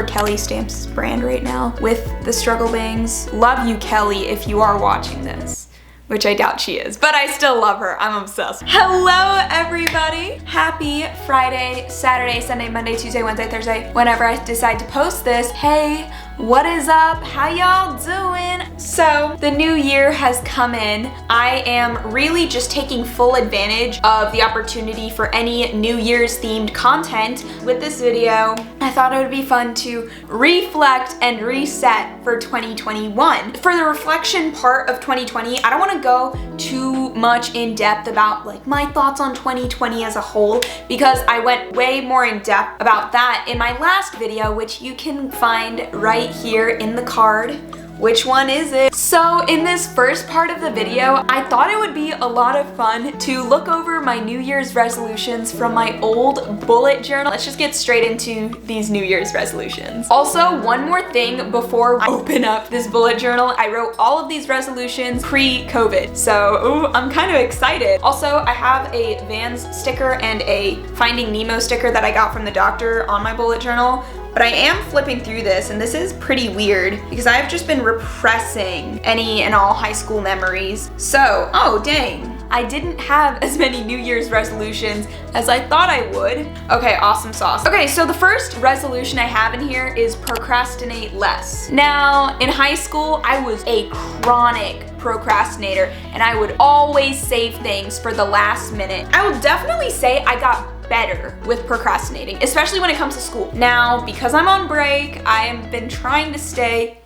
Kelly Stamps brand right now with the struggle bangs. Love you, Kelly, if you are watching this, which I doubt she is, but I still love her. I'm obsessed. Hello, everybody. Happy Friday, Saturday, Sunday, Monday, Tuesday, Wednesday, Thursday, whenever I decide to post this. Hey, what is up? How y'all doing? So the new year has come in. I am really just taking full advantage of the opportunity for any New Year's themed content. With this video, I thought it would be fun to reflect and reset for 2021. For the reflection part of 2020, I don't want to go too much in depth about like my thoughts on 2020 as a whole, because I went way more in depth about that in my last video, which you can find right here in the card. Which one is it? So in this first part of the video, I thought it would be a lot of fun to look over my New Year's resolutions from my old bullet journal. Let's just get straight into these New Year's resolutions. Also, one more thing before I open up this bullet journal. I wrote all of these resolutions pre-COVID, so I'm kind of excited. Also, I have a Vans sticker and a Finding Nemo sticker that I got from the doctor on my bullet journal. But I am flipping through this, and this is pretty weird because I've just been repressing any and all high school memories. So, oh dang, I didn't have as many New Year's resolutions as I thought I would. Okay, awesome sauce. Okay, so the first resolution I have in here is procrastinate less. Now, in high school, I was a chronic procrastinator, and I would always save things for the last minute. I will definitely say I got better with procrastinating, especially when it comes to school. Now, because I'm on break, I have been trying to stay.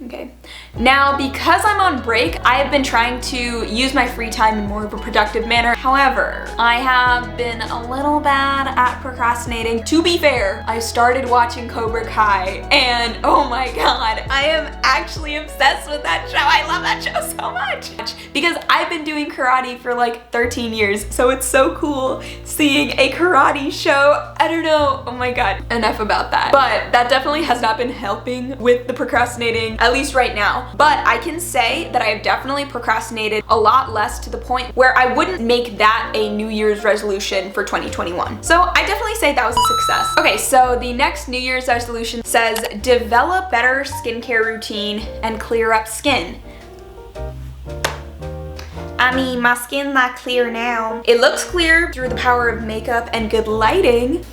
Okay. Now, because I'm on break, I have been trying to use my free time in more of a productive manner. However, I have been a little bad at procrastinating. To be fair, I started watching Cobra Kai, and oh my god, I am actually obsessed with that show. I love that show so much because I've been doing karate for like 13 years, so it's so cool seeing a karate show. I don't know, oh my god, enough about that. But that definitely has not been helping with the procrastinating, at least right now. But I can say that I have definitely procrastinated a lot less, to the point where I wouldn't make that a New Year's resolution for 2021. So I definitely say that was a success. Okay, so the next New Year's resolution says develop better skincare routine and clear up skin. I mean, my skin's not clear now. It looks clear through the power of makeup and good lighting.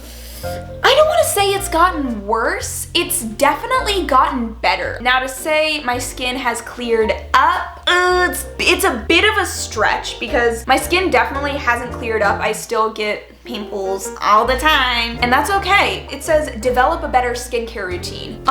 I don't want to say it's gotten worse, it's definitely gotten better. Now, to say my skin has cleared up, it's a bit of a stretch because my skin definitely hasn't cleared up. I still get pimples all the time, and that's okay. It says develop a better skincare routine.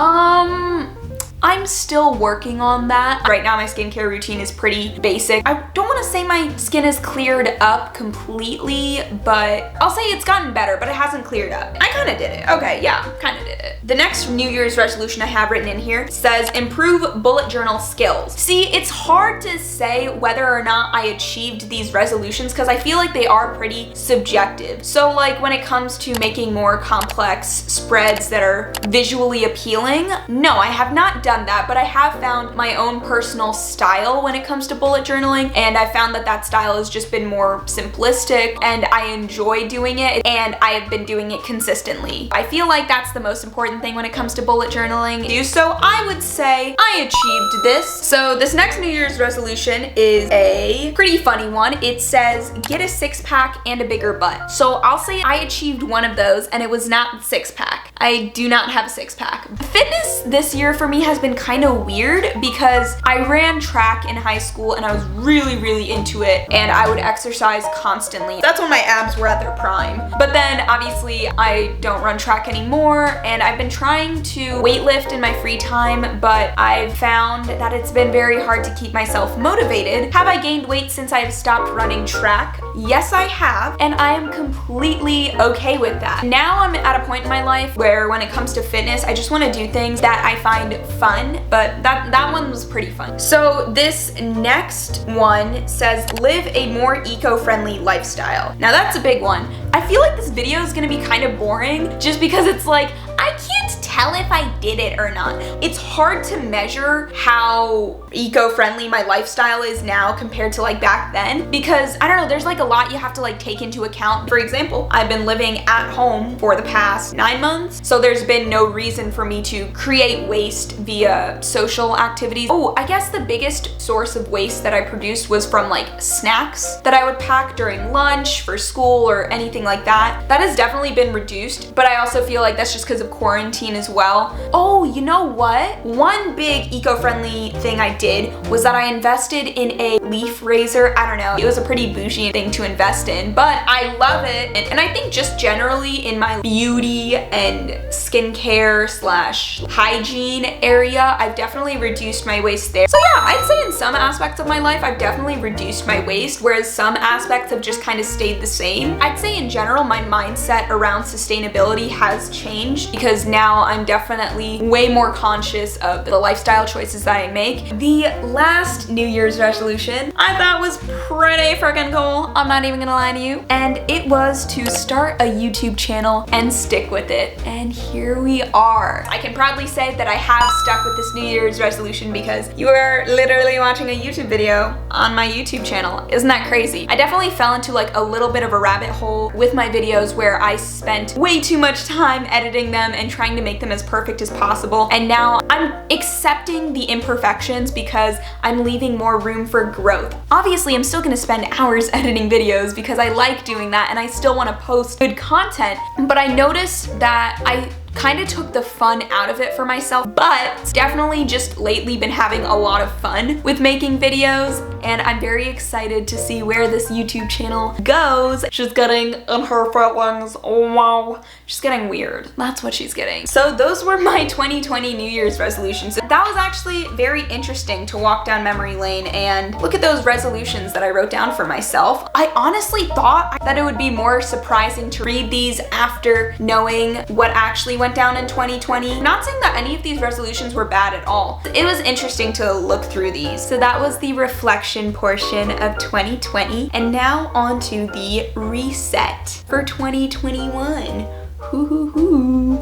I'm still working on that. Right now my skincare routine is pretty basic. I don't want to say my skin has cleared up completely, but I'll say it's gotten better, but it hasn't cleared up. I kind of did it. Okay, yeah, kind of did it. The next New Year's resolution I have written in here says improve bullet journal skills. See, it's hard to say whether or not I achieved these resolutions because I feel like they are pretty subjective. So like when it comes to making more complex spreads that are visually appealing, no, I have not done that, but I have found my own personal style when it comes to bullet journaling, and I found that that style has just been more simplistic, and I enjoy doing it, and I have been doing it consistently. I feel like that's the most important thing when it comes to bullet journaling. So I would say I achieved this. So this next New Year's resolution is a pretty funny one. It says get a six-pack and a bigger butt. So I'll say I achieved one of those, and it was not the six-pack. I do not have a six-pack. Fitness this year for me has been kind of weird because I ran track in high school and I was really, really into it, and I would exercise constantly. That's when my abs were at their prime. But then obviously I don't run track anymore, and I've been trying to weightlift in my free time, but I've found that it's been very hard to keep myself motivated. Have I gained weight since I have stopped running track? Yes, I have, and I am completely okay with that. Now I'm at a point in my life where when it comes to fitness, I just want to do things that I find fun, but that one was pretty fun. So this next one says, live a more eco-friendly lifestyle. Now that's a big one. I feel like this video is gonna be kind of boring just because it's like, I can't tell if I did it or not. It's hard to measure how eco-friendly my lifestyle is now compared to like back then, because I don't know, there's like a lot you have to like take into account. For example, I've been living at home for the past 9 months, so there's been no reason for me to create waste via social activities. Oh, I guess the biggest source of waste that I produced was from like snacks that I would pack during lunch for school or anything like that. That has definitely been reduced, but I also feel like that's just because of quarantine as well. Oh, you know what? One big eco-friendly thing I did was that I invested in a leaf raiser. I don't know, it was a pretty bougie thing to invest in, but I love it. And I think just generally in my beauty and skincare slash hygiene area, I've definitely reduced my waste there. So yeah, I'd say in some aspects of my life, I've definitely reduced my waste, whereas some aspects have just kind of stayed the same. I'd say in general, my mindset around sustainability has changed because now I'm definitely way more conscious of the lifestyle choices that I make. The last New Year's resolution I thought was pretty freaking cool. I'm not even gonna lie to you. And it was to start a YouTube channel and stick with it. And here we are. I can proudly say that I have stuck with this New Year's resolution because you are literally watching a YouTube video on my YouTube channel. Isn't that crazy? I definitely fell into like a little bit of a rabbit hole with my videos where I spent way too much time editing them and trying to make them as perfect as possible. And now I'm accepting the imperfections because I'm leaving more room for growth. Obviously, I'm still gonna spend hours editing videos because I like doing that and I still wanna post good content, but I noticed that I kind of took the fun out of it for myself, but definitely just lately been having a lot of fun with making videos, and I'm very excited to see where this YouTube channel goes. She's getting in her feelings. Oh wow. She's getting weird. That's what she's getting. So those were my 2020 New Year's resolutions. That was actually very interesting to walk down memory lane and look at those resolutions that I wrote down for myself. I honestly thought that it would be more surprising to read these after knowing what actually went down in 2020. Not saying that any of these resolutions were bad at all. It was interesting to look through these. So that was the reflection portion of 2020. And now on to the reset for 2021. Hoo hoo hoo.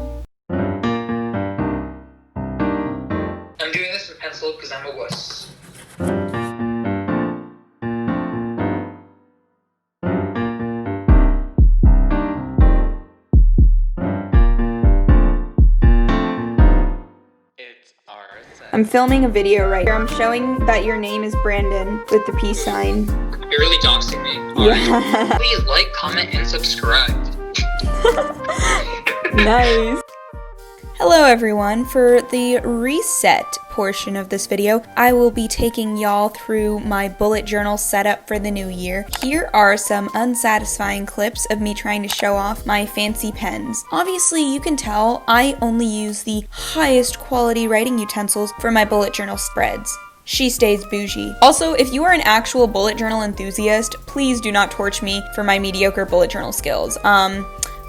I'm doing this with pencil because I'm a wuss. I'm filming a video right here. I'm showing that your name is Brandon with the peace sign. You're really doxing me. Yeah. Please like, comment, and subscribe. Nice. Hello everyone. For the reset portion of this video, I will be taking y'all through my bullet journal setup for the new year. Here are some unsatisfying clips of me trying to show off my fancy pens. Obviously, you can tell I only use the highest quality writing utensils for my bullet journal spreads. She stays bougie. Also, if you are an actual bullet journal enthusiast, please do not torch me for my mediocre bullet journal skills.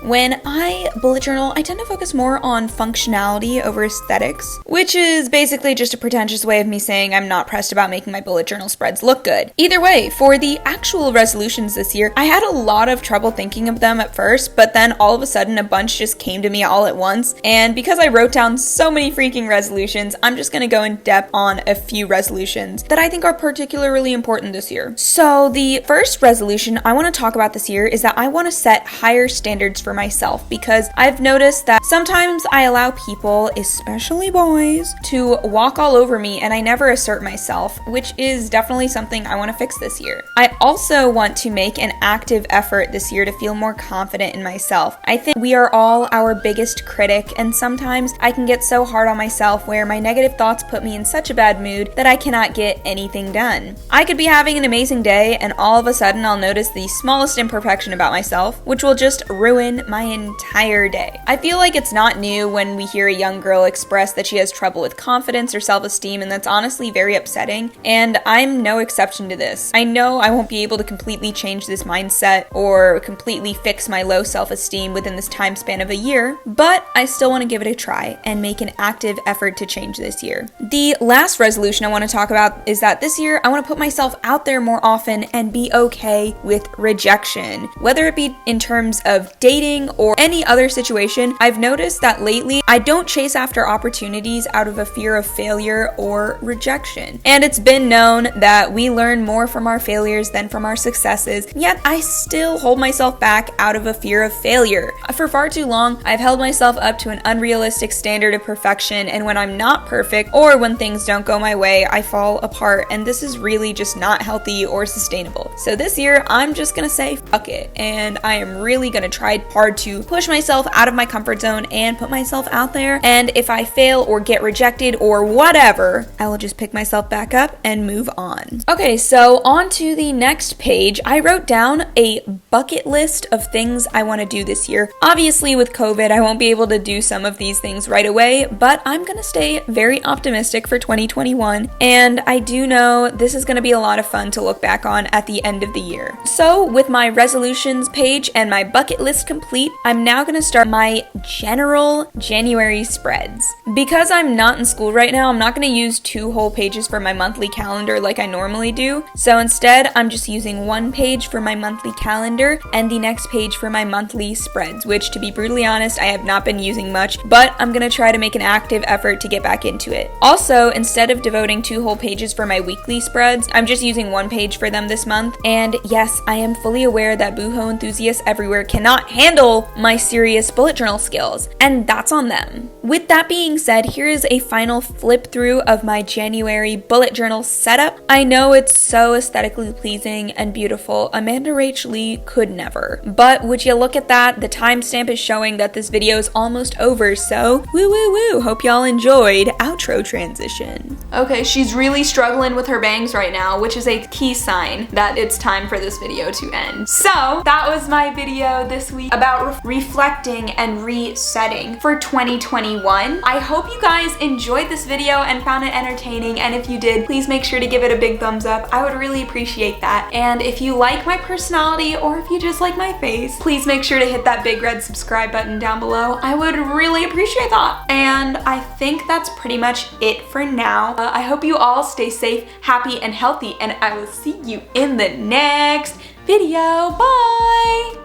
When I bullet journal, I tend to focus more on functionality over aesthetics, which is basically just a pretentious way of me saying I'm not pressed about making my bullet journal spreads look good. Either way, for the actual resolutions this year, I had a lot of trouble thinking of them at first, but then all of a sudden a bunch just came to me all at once, and because I wrote down so many freaking resolutions, I'm just gonna go in depth on a few resolutions that I think are particularly important this year. So the first resolution I want to talk about this year is that I want to set higher standards for for myself, because I've noticed that sometimes I allow people, especially boys, to walk all over me and I never assert myself, which is definitely something I want to fix this year. I also want to make an active effort this year to feel more confident in myself. I think we are all our biggest critic, and sometimes I can get so hard on myself where my negative thoughts put me in such a bad mood that I cannot get anything done. I could be having an amazing day and all of a sudden I'll notice the smallest imperfection about myself, which will just ruin my entire day. I feel like it's not new when we hear a young girl express that she has trouble with confidence or self-esteem, and that's honestly very upsetting, and I'm no exception to this. I know I won't be able to completely change this mindset or completely fix my low self-esteem within this time span of a year, but I still want to give it a try and make an active effort to change this year. The last resolution I want to talk about is that this year I want to put myself out there more often and be okay with rejection. Whether it be in terms of dating or any other situation, I've noticed that lately I don't chase after opportunities out of a fear of failure or rejection. And it's been known that we learn more from our failures than from our successes, yet I still hold myself back out of a fear of failure. For far too long, I've held myself up to an unrealistic standard of perfection, and when I'm not perfect or when things don't go my way, I fall apart, and this is really just not healthy or sustainable. So this year, I'm just gonna say fuck it, and I am really gonna try hard to push myself out of my comfort zone and put myself out there, and if I fail or get rejected or whatever, I will just pick myself back up and move on. Okay, so on to the next page. I wrote down a bucket list of things I want to do this year. Obviously, with COVID, I won't be able to do some of these things right away, but I'm gonna stay very optimistic for 2021, and I do know this is gonna be a lot of fun to look back on at the end of the year. So with my resolutions page and my bucket list complete, I'm now gonna start my general January spreads. Because I'm not in school right now, I'm not gonna use 2 whole pages for my monthly calendar like I normally do. So instead, I'm just using 1 page for my monthly calendar and the next page for my monthly spreads, which, to be brutally honest, I have not been using much, but I'm gonna try to make an active effort to get back into it. Also, instead of devoting 2 whole pages for my weekly spreads, I'm just using 1 page for them this month. And yes, I am fully aware that boohoo enthusiasts everywhere cannot handle my serious bullet journal skills, and that's on them. With that being said, here is a final flip through of my January bullet journal setup. I know it's so aesthetically pleasing and beautiful. Amanda Rach Lee could never. But would you look at that? The timestamp is showing that this video is almost over, so woo woo woo. Hope y'all enjoyed. Outro transition. Okay, she's really struggling with her bangs right now, which is a key sign that it's time for this video to end. So that was my video this week about reflecting and resetting for 2021. I hope you guys enjoyed this video and found it entertaining, and if you did, please make sure to give it a big thumbs up. I would really appreciate that. And if you like my personality or if you just like my face, please make sure to hit that big red subscribe button down below. I would really appreciate that. And I think that's pretty much it for now. I hope you all stay safe, happy, and healthy, and I will see you in the next video. Bye!